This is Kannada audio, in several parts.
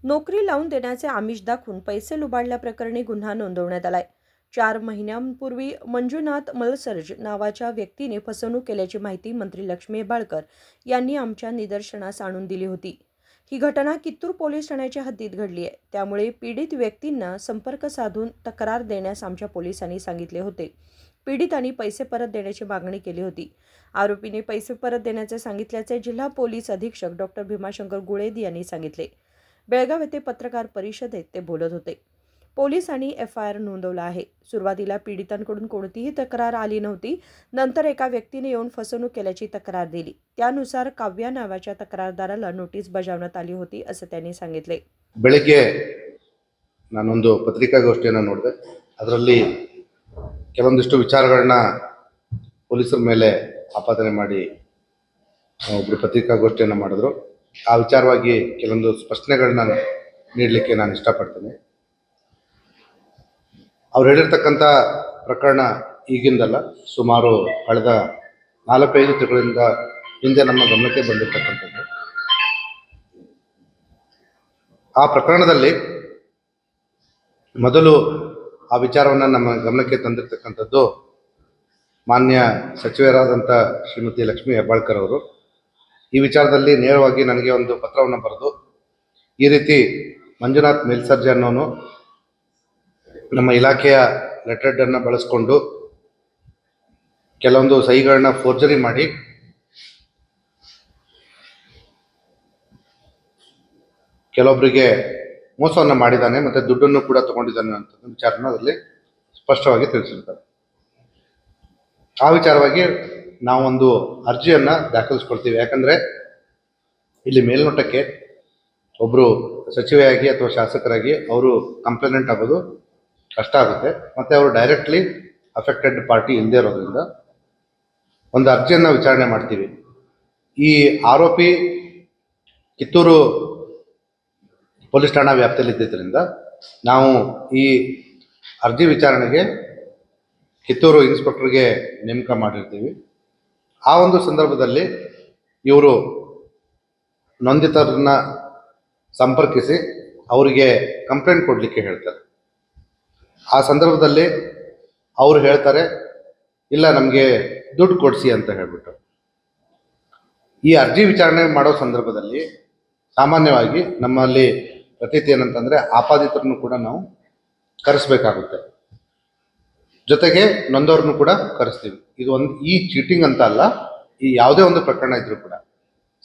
नोकरी लावून देण्याचे आमिष दाखवून पैसे लुबाडल्याप्रकरणी गुन्हा नोंदवण्यात आलाय। 4 महिन्यांपूर्वी मंजुनाथ मलसर्ज नावाच्या व्यक्तीने फसवणूक केल्याची माहिती मंत्री लक्ष्मी हेब्बाळकर यांनी आमच्या निदर्शनास आणून दिली होती। ही घटना कित्तूर पोलीस ठाण्याच्या हद्दीत घडली आहे। त्यामुळे पीडित व्यक्तींना संपर्क साधून तक्रार देण्यास आमच्या पोलिसांनी सांगितले होते। पीडितांनी पैसे परत देण्याची मागणी केली होती। आरोपीने पैसे परत देण्याचे सांगितल्याचे जिल्हा पोलीस अधीक्षक डॉक्टर भीमाशंकर गुळेद यांनी सांगितले। बेळगाव येथे पत्रकार परिषदेत ते बोलत होते। पोलिसांनी FIR नोंदवला आहे। सुरुवातीला पीडितांकडून कोणतीही तक्रार आली नव्हती। नंतर एका व्यक्तीने येऊन फसवणूक केल्याची तक्रार दिली। त्यानुसार काव्या नावाच्या तक्रारदाराला नोटीस बजावण्यात आली होती असं त्यांनी सांगितले। ಬೆಳಗ್ಗೆ ನಾನೊಂದು ಪತ್ರಿಕಾಗೋಷ್ಠಿಯನ್ನು ನೋಡಿದೆ। ಅದರಲ್ಲಿ ಕೆಲವೊಂದಿಷ್ಟು ವಿಚಾರಗಳನ್ನ ಪೊಲೀಸರ ಮೇಲೆ ಆಪಾದನೆ ಮಾಡಿ ಒಬ್ಬರು ಪತ್ರಿಕಾಗೋಷ್ಠಿಯನ್ನು ಮಾಡಿದ್ರು। ಆ ವಿಚಾರವಾಗಿ ಕೆಲವೊಂದು ಸ್ಪಷ್ಟನೆಗಳನ್ನ ನೀಡಲಿಕ್ಕೆ ನಾನು ಇಷ್ಟಪಡ್ತೀನಿ। ಅವ್ರು ಹೇಳಿರ್ತಕ್ಕಂಥ ಪ್ರಕರಣ ಈಗಿಂದಲ್ಲ, ಸುಮಾರು ಕಳೆದ 4-5 ತಿಂಗಳಿಂದ ಹಿಂದೆ ನಮ್ಮ ಗಮನಕ್ಕೆ ಬಂದಿರತಕ್ಕಂಥದ್ದು। ಆ ಪ್ರಕರಣದಲ್ಲಿ ಮೊದಲು ಆ ವಿಚಾರವನ್ನು ನಮ್ಮ ಗಮನಕ್ಕೆ ತಂದಿರತಕ್ಕಂಥದ್ದು ಮಾನ್ಯ ಸಚಿವರಾದಂಥ ಶ್ರೀಮತಿ ಲಕ್ಷ್ಮೀ ಹೆಬ್ಬಾಳ್ಕರ್ ಅವರು। ಈ ವಿಚಾರದಲ್ಲಿ ನೇರವಾಗಿ ನನಗೆ ಒಂದು ಪತ್ರವನ್ನು ಬರೆದು ಈ ರೀತಿ ಮಂಜುನಾಥ್ ಮೇಲ್ಸರ್ಜಿ ಅನ್ನೋನು ನಮ್ಮ ಇಲಾಖೆಯ ಲೆಟರ್ ಅನ್ನು ಬಳಸಿಕೊಂಡು ಕೆಲವೊಂದು ಸಹಿಗಳನ್ನ ಫೋರ್ಜರಿ ಮಾಡಿ ಕೆಲವೊಬ್ಬರಿಗೆ ಮೋಸವನ್ನು ಮಾಡಿದ್ದಾನೆ ಮತ್ತು ದುಡ್ಡನ್ನು ಕೂಡ ತಗೊಂಡಿದ್ದಾನೆ ಅಂತ ವಿಚಾರನ ಅದರಲ್ಲಿ ಸ್ಪಷ್ಟವಾಗಿ ತಿಳಿಸಿರ್ತಾರೆ। ಆ ವಿಚಾರವಾಗಿ ನಾವೊಂದು ಅರ್ಜಿಯನ್ನು ದಾಖಲಿಸ್ಕೊಳ್ತೀವಿ। ಯಾಕಂದರೆ ಇಲ್ಲಿ ಮೇಲ್ನೋಟಕ್ಕೆ ಒಬ್ಬರು ಸಚಿವೆಯಾಗಿ ಅಥವಾ ಶಾಸಕರಾಗಿ ಅವರು ಕಂಪ್ಲೇನೆಂಟ್ ಆಗೋದು ಕಷ್ಟ ಆಗುತ್ತೆ, ಮತ್ತು ಅವರು ಡೈರೆಕ್ಟ್ಲಿ ಅಫೆಕ್ಟೆಡ್ ಪಾರ್ಟಿ ಇಲ್ಲದೆ ಇರೋದ್ರಿಂದ ಒಂದು ಅರ್ಜಿಯನ್ನು ವಿಚಾರಣೆ ಮಾಡ್ತೀವಿ। ಈ ಆರೋಪಿ ಕಿತ್ತೂರು ಪೊಲೀಸ್ ಠಾಣಾ ವ್ಯಾಪ್ತಿಯಲ್ಲಿ ಇದ್ದಿದ್ದರಿಂದ ನಾವು ಈ ಅರ್ಜಿ ವಿಚಾರಣೆಗೆ ಕಿತ್ತೂರು ಇನ್ಸ್ಪೆಕ್ಟರ್ಗೆ ನೇಮಕ ಮಾಡಿರ್ತೀವಿ। ಆ ಒಂದು ಸಂದರ್ಭದಲ್ಲಿ ಇವರು ನೊಂದಿತರನ್ನ ಸಂಪರ್ಕಿಸಿ ಅವರಿಗೆ ಕಂಪ್ಲೇಂಟ್ ಕೊಡಲಿಕ್ಕೆ ಹೇಳ್ತಾರೆ। ಆ ಸಂದರ್ಭದಲ್ಲಿ ಅವರು ಹೇಳ್ತಾರೆ, ಇಲ್ಲ ನಮಗೆ ದುಡ್ಡು ಕೊಡಿಸಿ ಅಂತ ಹೇಳ್ಬಿಟ್ಟು। ಈ ಅರ್ಜಿ ವಿಚಾರಣೆ ಮಾಡೋ ಸಂದರ್ಭದಲ್ಲಿ ಸಾಮಾನ್ಯವಾಗಿ ನಮ್ಮಲ್ಲಿ ಪ್ರತೀತಿ ಏನಂತಂದರೆ ಆಪಾದಿತರನ್ನು ಕೂಡ ನಾವು ಕರೆಸಬೇಕಾಗುತ್ತೆ, ಜೊತೆಗೆ ನೊಂದವ್ರನ್ನು ಕೂಡ ಕರೆಸ್ತೀವಿ। ಇದು ಈ ಚೀಟಿಂಗ್ ಅಂತ ಅಲ್ಲ, ಈ ಯಾವುದೇ ಒಂದು ಪ್ರಕರಣ ಇದ್ರೂ ಕೂಡ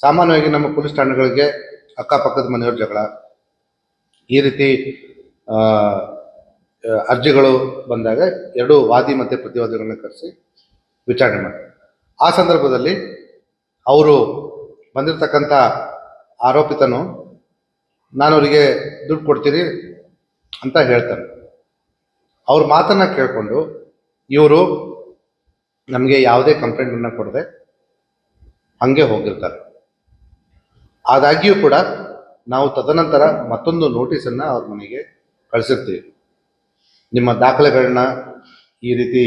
ಸಾಮಾನ್ಯವಾಗಿ ನಮ್ಮ ಪೊಲೀಸ್ ಠಾಣೆಗಳಿಗೆ ಅಕ್ಕಪಕ್ಕದ ಮನೆಯವ್ರ ಜಗಳ, ಈ ರೀತಿ ಅರ್ಜಿಗಳು ಬಂದಾಗ ಎರಡು ವಾದಿ ಮತ್ತು ಪ್ರತಿವಾದಿಗಳನ್ನ ಕರೆಸಿ ವಿಚಾರಣೆ ಮಾಡ್ತಾರೆ। ಆ ಸಂದರ್ಭದಲ್ಲಿ ಅವರು ಬಂದಿರತಕ್ಕಂಥ ಆರೋಪಿತನು ನಾನು ಅವರಿಗೆ ದುಡ್ಡು ಕೊಡ್ತೀನಿ ಅಂತ ಹೇಳ್ತಾರೆ। ಅವ್ರ ಮಾತನ್ನು ಕೇಳಿಕೊಂಡು ಇವರು ನಮಗೆ ಯಾವುದೇ ಕಂಪ್ಲೇಂಟನ್ನು ಕೊಡದೆ ಹಾಗೆ ಹೋಗಿರ್ತಾರೆ। ಆದಾಗ್ಯೂ ಕೂಡ ನಾವು ತದನಂತರ ಮತ್ತೊಂದು ನೋಟಿಸನ್ನು ಅವ್ರ ಮನೆಗೆ ಕಳಿಸಿರ್ತೀವಿ, ನಿಮ್ಮ ದಾಖಲೆಗಳನ್ನ ಈ ರೀತಿ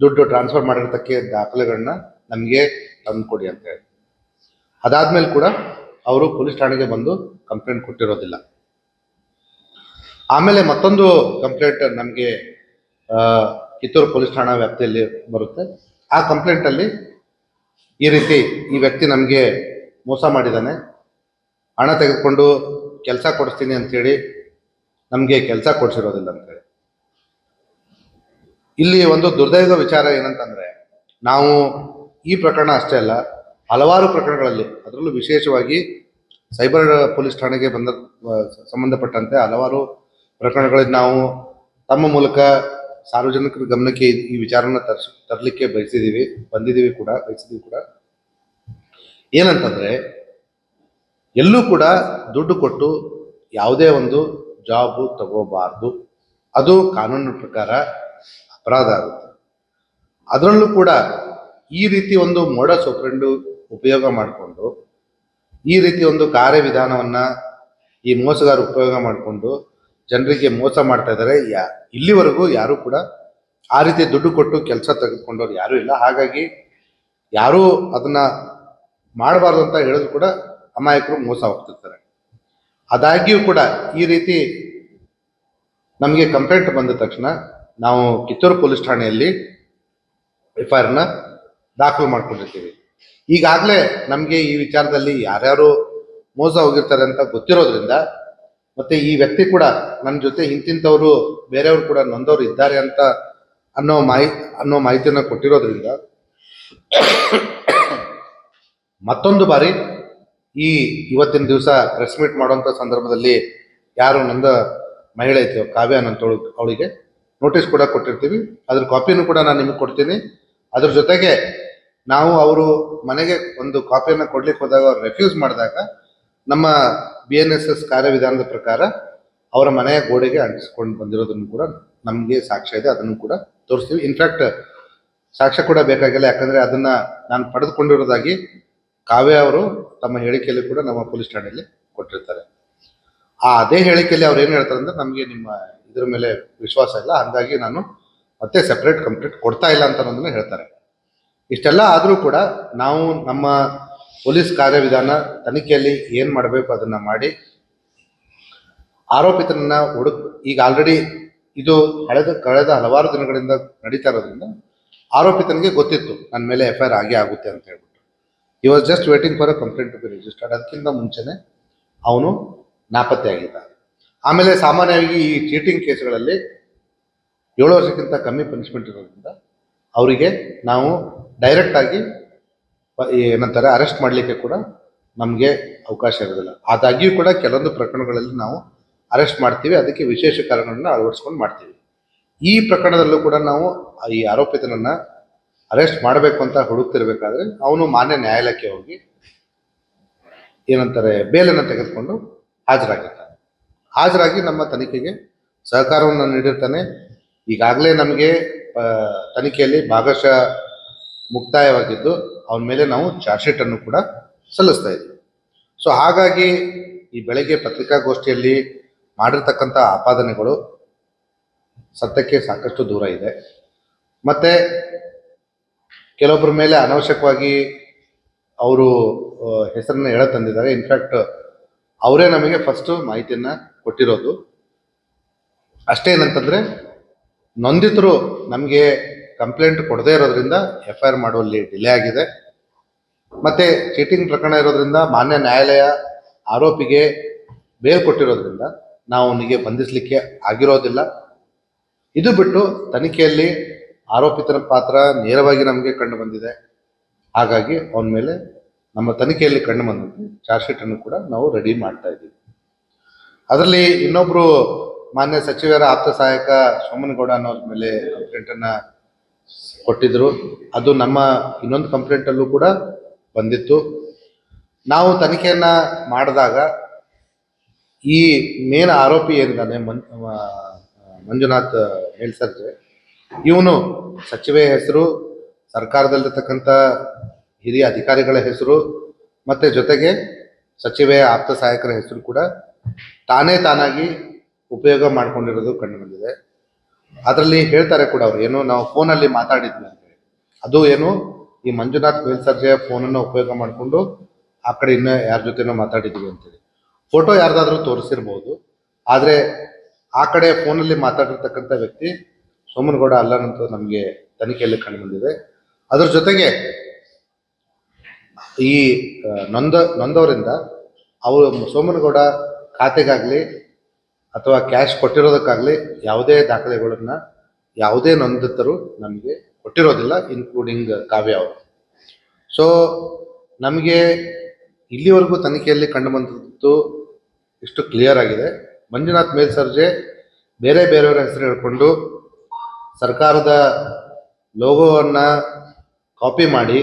ದುಡ್ಡು ಟ್ರಾನ್ಸ್ಫರ್ ಮಾಡಿರ್ತಕ್ಕೆ ದಾಖಲೆಗಳನ್ನ ನಮಗೆ ತಂದುಕೊಡಿ ಅಂತ ಹೇಳಿ। ಅದಾದಮೇಲೆ ಕೂಡ ಅವರು ಪೊಲೀಸ್ ಠಾಣೆಗೆ ಬಂದು ಕಂಪ್ಲೇಂಟ್ ಕೊಟ್ಟಿರೋದಿಲ್ಲ। ಆಮೇಲೆ ಮತ್ತೊಂದು ಕಂಪ್ಲೇಂಟ್ ನಮಗೆ ಕಿತ್ತೂರು ಪೊಲೀಸ್ ಠಾಣಾ ವ್ಯಾಪ್ತಿಯಲ್ಲಿ ಬರುತ್ತೆ। ಆ ಕಂಪ್ಲೇಂಟಲ್ಲಿ ಈ ರೀತಿ ಈ ವ್ಯಕ್ತಿ ನಮಗೆ ಮೋಸ ಮಾಡಿದ್ದಾನೆ, ಹಣ ತೆಗೆದುಕೊಂಡು ಕೆಲಸ ಕೊಡಿಸ್ತೀನಿ ಅಂಥೇಳಿ ನಮಗೆ ಕೆಲಸ ಕೊಡಿಸಿರೋದಿಲ್ಲ ಅಂತೇಳಿ। ಇಲ್ಲಿ ಒಂದು ದುರ್ದೈವ ವಿಚಾರ ಏನಂತಂದರೆ, ನಾವು ಈ ಪ್ರಕರಣ ಅಷ್ಟೇ ಅಲ್ಲ, ಹಲವಾರು ಪ್ರಕರಣಗಳಲ್ಲಿ, ಅದರಲ್ಲೂ ವಿಶೇಷವಾಗಿ ಸೈಬರ್ ಪೊಲೀಸ್ ಠಾಣೆಗೆ ಸಂಬಂಧಪಟ್ಟಂತೆ ಹಲವಾರು ಪ್ರಕರಣಗಳಲ್ಲಿ ನಾವು ತಮ್ಮ ಮೂಲಕ ಸಾರ್ವಜನಿಕರ ಗಮನಕ್ಕೆ ಈ ವಿಚಾರನ ತರಲಿಕ್ಕೆ ಬಂದಿದ್ದೀವಿ ಕೂಡ ಏನಂತಂದರೆ, ಎಲ್ಲೂ ಕೂಡ ದುಡ್ಡು ಕೊಟ್ಟು ಯಾವುದೇ ಒಂದು ಜಾಬು ತಗೋಬಾರ್ದು, ಅದು ಕಾನೂನಿನ ಪ್ರಕಾರ ಅಪರಾಧ ಆಗುತ್ತೆ। ಅದರಲ್ಲೂ ಕೂಡ ಈ ರೀತಿ ಒಂದು ಮೋಡಸ್ ಆಪರೆಂಡಿ ಉಪಯೋಗ ಮಾಡಿಕೊಂಡು, ಈ ರೀತಿ ಒಂದು ಕಾರ್ಯವಿಧಾನವನ್ನು ಈ ಮೋಸಗಾರ ಉಪಯೋಗ ಮಾಡಿಕೊಂಡು ಜನರಿಗೆ ಮೋಸ ಮಾಡ್ತಾ ಇದ್ದಾರೆ। ಇಲ್ಲಿವರೆಗೂ ಯಾರೂ ಕೂಡ ಆ ರೀತಿ ದುಡ್ಡು ಕೊಟ್ಟು ಕೆಲಸ ತೆಗೆದುಕೊಂಡವ್ರು ಯಾರೂ ಇಲ್ಲ। ಹಾಗಾಗಿ ಯಾರೂ ಅದನ್ನು ಮಾಡಬಾರ್ದು ಅಂತ ಹೇಳಿದ್ರು ಕೂಡ ಅಮಾಯಕರು ಮೋಸ ಹೋಗ್ತಿರ್ತಾರೆ। ಆದಾಗ್ಯೂ ಕೂಡ ಈ ರೀತಿ ನಮಗೆ ಕಂಪ್ಲೇಂಟ್ ಬಂದ ತಕ್ಷಣ ನಾವು ಕಿತ್ತೂರು ಪೊಲೀಸ್ ಠಾಣೆಯಲ್ಲಿ FIR ದಾಖಲು ಮಾಡ್ಕೊಂಡಿರ್ತೀವಿ. ಈಗಾಗಲೇ ನಮಗೆ ಈ ವಿಚಾರದಲ್ಲಿ ಯಾರ್ಯಾರು ಮೋಸ ಹೋಗಿರ್ತಾರೆ ಅಂತ ಗೊತ್ತಿರೋದ್ರಿಂದ, ಮತ್ತೆ ಈ ವ್ಯಕ್ತಿ ಕೂಡ ನನ್ನ ಜೊತೆ ಇಂತಿಂಥವ್ರು ಬೇರೆಯವರು ಕೂಡ ನೊಂದವರು ಇದ್ದಾರೆ ಅಂತ ಅನ್ನೋ ಮಾಹಿತಿಯನ್ನು ಕೊಟ್ಟಿರೋದ್ರಿಂದ ಮತ್ತೊಂದು ಬಾರಿ ಇವತ್ತಿನ ದಿವಸ ಪ್ರೆಸ್ ಮೀಟ್ ಮಾಡುವಂಥ ಸಂದರ್ಭದಲ್ಲಿ ಯಾರು ನೊಂದ ಮಹಿಳೆ ಐತೆ ಕಾವ್ಯ ಅನ್ನೋಂಥವಳು, ಅವಳಿಗೆ ನೋಟಿಸ್ ಕೂಡ ಕೊಟ್ಟಿರ್ತೀವಿ. ಅದ್ರ ಕಾಪಿನೂ ಕೂಡ ನಾನು ನಿಮಗೆ ಕೊಡ್ತೀನಿ. ಅದ್ರ ಜೊತೆಗೆ ನಾವು ಅವರು ಮನೆಗೆ ಒಂದು ಕಾಪಿಯನ್ನು ಕೊಡ್ಲಿಕ್ಕೆ ಹೋದಾಗ ಅವ್ರು ರೆಫ್ಯೂಸ್ ಮಾಡಿದಾಗ ನಮ್ಮ BNSS ಕಾರ್ಯವಿಧಾನದ ಪ್ರಕಾರ ಅವರ ಮನೆಯ ಗೋಡೆಗೆ ಅಂಟಿಸ್ಕೊಂಡು ಬಂದಿರೋದನ್ನು ಕೂಡ ನಮಗೆ ಸಾಕ್ಷ್ಯ ಇದೆ, ಅದನ್ನು ಕೂಡ ತೋರಿಸ್ತೀವಿ. ಇನ್ಫ್ಯಾಕ್ಟ್ ಸಾಕ್ಷ್ಯ ಕೂಡ ಬೇಕಾಗಿಲ್ಲ, ಯಾಕಂದರೆ ಅದನ್ನು ನಾನು ಪಡೆದುಕೊಂಡಿರೋದಾಗಿ ಕಾವ್ಯ ಅವರು ತಮ್ಮ ಹೇಳಿಕೆಯಲ್ಲಿ ಕೂಡ ನಮ್ಮ ಪೊಲೀಸ್ ಠಾಣೆಯಲ್ಲಿ ಕೊಟ್ಟಿರ್ತಾರೆ. ಅದೇ ಹೇಳಿಕೆಯಲ್ಲಿ ಅವ್ರು ಏನು ಹೇಳ್ತಾರೆ ಅಂದರೆ, ನಮಗೆ ನಿಮ್ಮ ಇದ್ರ ಮೇಲೆ ವಿಶ್ವಾಸ ಇಲ್ಲ, ಹಾಗಾಗಿ ನಾನು ಮತ್ತೆ ಸೆಪ್ರೇಟ್ ಕಂಪ್ಲೇಂಟ್ ಕೊಡ್ತಾ ಇಲ್ಲ ಅಂತ ಅನ್ನೋದನ್ನ ಹೇಳ್ತಾರೆ. ಇಷ್ಟೆಲ್ಲ ಆದರೂ ಕೂಡ ನಾವು ನಮ್ಮ ಪೊಲೀಸ್ ಕಾರ್ಯವಿಧಾನ ತನಿಖೆಯಲ್ಲಿ ಏನು ಮಾಡಬೇಕು ಅದನ್ನು ಮಾಡಿ ಆರೋಪಿತನನ್ನ ಈಗ ಆಲ್ರೆಡಿ ಇದು ಕಳೆದ ಹಲವಾರು ದಿನಗಳಿಂದ ನಡೀತಾ ಇರೋದ್ರಿಂದ ಆರೋಪಿತನಿಗೆ ಗೊತ್ತಿತ್ತು ನನ್ನ ಮೇಲೆ FIR ಆಗೇ ಆಗುತ್ತೆ ಅಂತ ಹೇಳ್ಬಿಟ್ಟು. He was just waiting for a complaint to be registered. ಅದಕ್ಕಿಂತ ಮುಂಚೆನೆ ಅವನು ನಾಪತ್ತೆ ಆಗಿದ್ದ. ಆಮೇಲೆ ಸಾಮಾನ್ಯವಾಗಿ ಈ ಚೀಟಿಂಗ್ ಕೇಸ್ಗಳಲ್ಲಿ 7 ವರ್ಷಕ್ಕಿಂತ ಕಮ್ಮಿ ಪನಿಷ್ಮೆಂಟ್ ಇರೋದ್ರಿಂದ ಅವರಿಗೆ ನಾವು ಡೈರೆಕ್ಟಾಗಿ ಏನಂತಾರೆ ಅರೆಸ್ಟ್ ಮಾಡಲಿಕ್ಕೆ ಕೂಡ ನಮಗೆ ಅವಕಾಶ ಇರೋದಿಲ್ಲ. ಆದಾಗ್ಯೂ ಕೂಡ ಕೆಲವೊಂದು ಪ್ರಕರಣಗಳಲ್ಲಿ ನಾವು ಅರೆಸ್ಟ್ ಮಾಡ್ತೀವಿ, ಅದಕ್ಕೆ ವಿಶೇಷ ಕಾರಣಗಳನ್ನ ಅಳವಡಿಸ್ಕೊಂಡು ಮಾಡ್ತೀವಿ. ಈ ಪ್ರಕರಣದಲ್ಲೂ ಕೂಡ ನಾವು ಈ ಆರೋಪಿತನನ್ನು ಅರೆಸ್ಟ್ ಮಾಡಬೇಕು ಅಂತ ಹುಡುಕ್ತಿರ್ಬೇಕಾದ್ರೆ ಅವನು ಮಾನ್ಯ ನ್ಯಾಯಾಲಯಕ್ಕೆ ಹೋಗಿ ಏನಂತಾರೆ ಬೇಲನ್ನು ತೆಗೆದುಕೊಂಡು ಹಾಜರಾಗಿ ನಮ್ಮ ತನಿಖೆಗೆ ಸಹಕಾರವನ್ನು ನೀಡಿರ್ತಾನೆ. ಈಗಾಗಲೇ ನಮಗೆ ತನಿಖೆಯಲ್ಲಿ ಭಾಗಶಃ ಮುಕ್ತಾಯವಾಗಿದ್ದು ಅವನ ಮೇಲೆ ನಾವು ಚಾರ್ಜ್ ಶೀಟನ್ನು ಕೂಡ ಸಲ್ಲಿಸ್ತಾ ಇದ್ದೀವಿ. ಸೊ ಹಾಗಾಗಿ ಈ ಬೆಳಗ್ಗೆ ಪತ್ರಿಕಾಗೋಷ್ಠಿಯಲ್ಲಿ ಮಾಡಿರ್ತಕ್ಕಂಥ ಆಪಾದನೆಗಳು ಸತ್ಯಕ್ಕೆ ಸಾಕಷ್ಟು ದೂರ ಇದೆ. ಮತ್ತು ಕೆಲವೊಬ್ಬರ ಮೇಲೆ ಅನವಶ್ಯಕವಾಗಿ ಅವರು ಹೆಸರನ್ನು ತಂದಿದ್ದಾರೆ. ಇನ್ಫ್ಯಾಕ್ಟ್ ಅವರೇ ನಮಗೆ ಫಸ್ಟು ಮಾಹಿತಿಯನ್ನು ಕೊಟ್ಟಿರೋದು. ಅಷ್ಟೇ ಏನಂತಂದರೆ, ನೊಂದಿತರು ನಮಗೆ ಕಂಪ್ಲೇಂಟ್ ಕೊಡದೇ ಇರೋದ್ರಿಂದ FIR ಮಾಡುವಲ್ಲಿ ಡಿಲೇ ಆಗಿದೆ. ಮತ್ತು ಚೀಟಿಂಗ್ ಪ್ರಕರಣ ಇರೋದ್ರಿಂದ ಮಾನ್ಯ ನ್ಯಾಯಾಲಯ ಆರೋಪಿಗೆ ಬೇಲ್ ಕೊಟ್ಟಿರೋದ್ರಿಂದ ನಾವು ಅವನಿಗೆ ಬಂಧಿಸಲಿಕ್ಕೆ ಆಗಿರೋದಿಲ್ಲ. ಇದು ಬಿಟ್ಟು ತನಿಖೆಯಲ್ಲಿ ಆರೋಪಿತರ ಪಾತ್ರ ನೇರವಾಗಿ ನಮಗೆ ಕಂಡು ಬಂದಿದೆ. ಹಾಗಾಗಿ ಅವನ ಮೇಲೆ ನಮ್ಮ ತನಿಖೆಯಲ್ಲಿ ಕಂಡು ಬಂದಂತೆ ಚಾರ್ಜ್ ಶೀಟನ್ನು ಕೂಡ ನಾವು ರೆಡಿ ಮಾಡ್ತಾ ಇದ್ದೀವಿ. ಅದರಲ್ಲಿ ಇನ್ನೊಬ್ಬರು ಮಾನ್ಯ ಸಚಿವರ ಆಪ್ತ ಸಹಾಯಕ ಸೋಮನಗೌಡ ಅನ್ನೋರ ಮೇಲೆ ಕಂಪ್ಲೇಂಟನ್ನು ಕೊಟ್ಟಿದ್ದರು. ಅದು ನಮ್ಮ ಇನ್ನೊಂದು ಕಂಪ್ಲೇಂಟಲ್ಲೂ ಕೂಡ ಬಂದಿತ್ತು. ನಾವು ತನಿಖೆಯನ್ನು ಮಾಡಿದಾಗ ಈ ಮೇನ್ ಆರೋಪಿ ಏನಿದ್ದಾನೆ ಮಂಜುನಾಥ್ ಮೇಲ್ಸರ್ಜೆ, ಇವನು ಸಚಿವೆ ಹೆಸರು, ಸರ್ಕಾರದಲ್ಲಿರ್ತಕ್ಕಂಥ ಹಿರಿಯ ಅಧಿಕಾರಿಗಳ ಹೆಸರು ಮತ್ತು ಜೊತೆಗೆ ಸಚಿವೆಯ ಆಪ್ತ ಸಹಾಯಕರ ಹೆಸರು ಕೂಡ ತಾನಾಗಿ ಉಪಯೋಗ ಮಾಡ್ಕೊಂಡಿರೋದು ಕಂಡು ಬಂದಿದೆ. ಅದರಲ್ಲಿ ಹೇಳ್ತಾರೆ ಕೂಡ ಅವರು, ಏನು ನಾವು ಫೋನಲ್ಲಿ ಮಾತಾಡಿದ್ವಿ ಅಂತೇಳಿ, ಅದು ಏನು ಈ ಮಂಜುನಾಥ್ ಮೇಲ್ಸರ್ಜೆಯ ಫೋನನ್ನು ಉಪಯೋಗ ಮಾಡಿಕೊಂಡು ಆ ಕಡೆ ಇನ್ನೂ ಯಾರ ಜೊತೆನೋ ಮಾತಾಡಿದ್ವಿ ಅಂತೇಳಿ ಫೋಟೋ ಯಾರ್ದಾದ್ರೂ ತೋರಿಸಿರ್ಬೋದು. ಆದರೆ ಆ ಕಡೆ ಫೋನಲ್ಲಿ ಮಾತಾಡಿರ್ತಕ್ಕಂಥ ವ್ಯಕ್ತಿ ಸೋಮನಗೌಡ ಅಲ್ಲನಂತ ನಮಗೆ ತನಿಖೆಯಲ್ಲಿ ಕಂಡು ಬಂದಿದೆ. ಅದ್ರ ಜೊತೆಗೆ ಈ ನೊಂದವರಿಂದ ಅವರು ಸೋಮನಗೌಡ ಖಾತೆಗಾಗಲಿ ಅಥವಾ ಕ್ಯಾಶ್ ಕೊಟ್ಟಿರೋದಕ್ಕಾಗಲಿ ಯಾವುದೇ ದಾಖಲೆಗಳನ್ನು ಯಾವುದೇ ನೊಂದಿತರು ನಮಗೆ ಕೊಟ್ಟಿರೋದಿಲ್ಲ, ಇನ್ಕ್ಲೂಡಿಂಗ್ ಕಾವ್ಯ ಅವರು. ಸೊ ನಮಗೆ ಇಲ್ಲಿವರೆಗೂ ತನಿಖೆಯಲ್ಲಿ ಕಂಡು ಬಂದದ್ದು ಇಷ್ಟು ಕ್ಲಿಯರ್ ಆಗಿದೆ. ಮಂಜುನಾಥ್ ಮೇಲ್ಸರ್ಜೆ ಬೇರೆಯವರ ಹೆಸರು ಹೇಳ್ಕೊಂಡು ಸರ್ಕಾರದ ಲೋಗೋವನ್ನು ಕಾಪಿ ಮಾಡಿ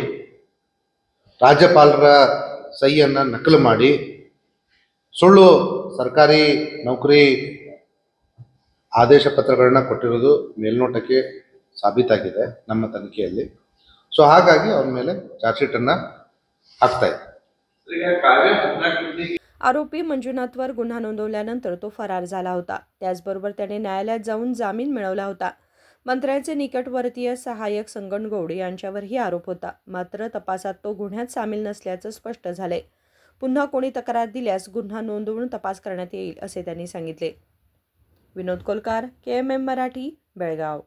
ರಾಜ್ಯಪಾಲರ ಸಹಿಯನ್ನು ನಕಲು ಮಾಡಿ ಸುಳ್ಳು ಸರ್ಕಾರಿ ನೌಕರಿ ಆದೇಶ ಪತ್ರಗಳನ್ನ ಕೊಟ್ಟಿರೋದು ಮೇಲ್ನೋಟಕ್ಕೆ ಸಾಬೀತಾಗಿದೆ ನಮ್ಮ ತನಿಖೆಯಲ್ಲಿ. ಸೊ ಹಾಗಾಗಿ ಅವನ ಮೇಲೆ ಚಾರ್ಜ್ ಶೀಟನ್ನು ಹಾಕ್ತಾ ಇದೆ. आरोपी मंजुनाथवर गुन्हा नोंदवल्यानंतर तो फरार झाला होता. त्याचबरोबर त्याने न्यायालयात जाऊन जामीन मिळवला होता. मंत्र्यांचे निकटवर्तीय सहाय्यक संगणगौड यांच्यावरही आरोप होता. मात्र तपासात तो गुन्ह्यात सामील नसल्याचं स्पष्ट झालंय. पुन्हा कोणी तक्रार दिल्यास गुन्हा नोंदवून तपास करण्यात येईल असे त्यांनी सांगितले. विनोद कोलकार, KMM मराठी, बेळगाव.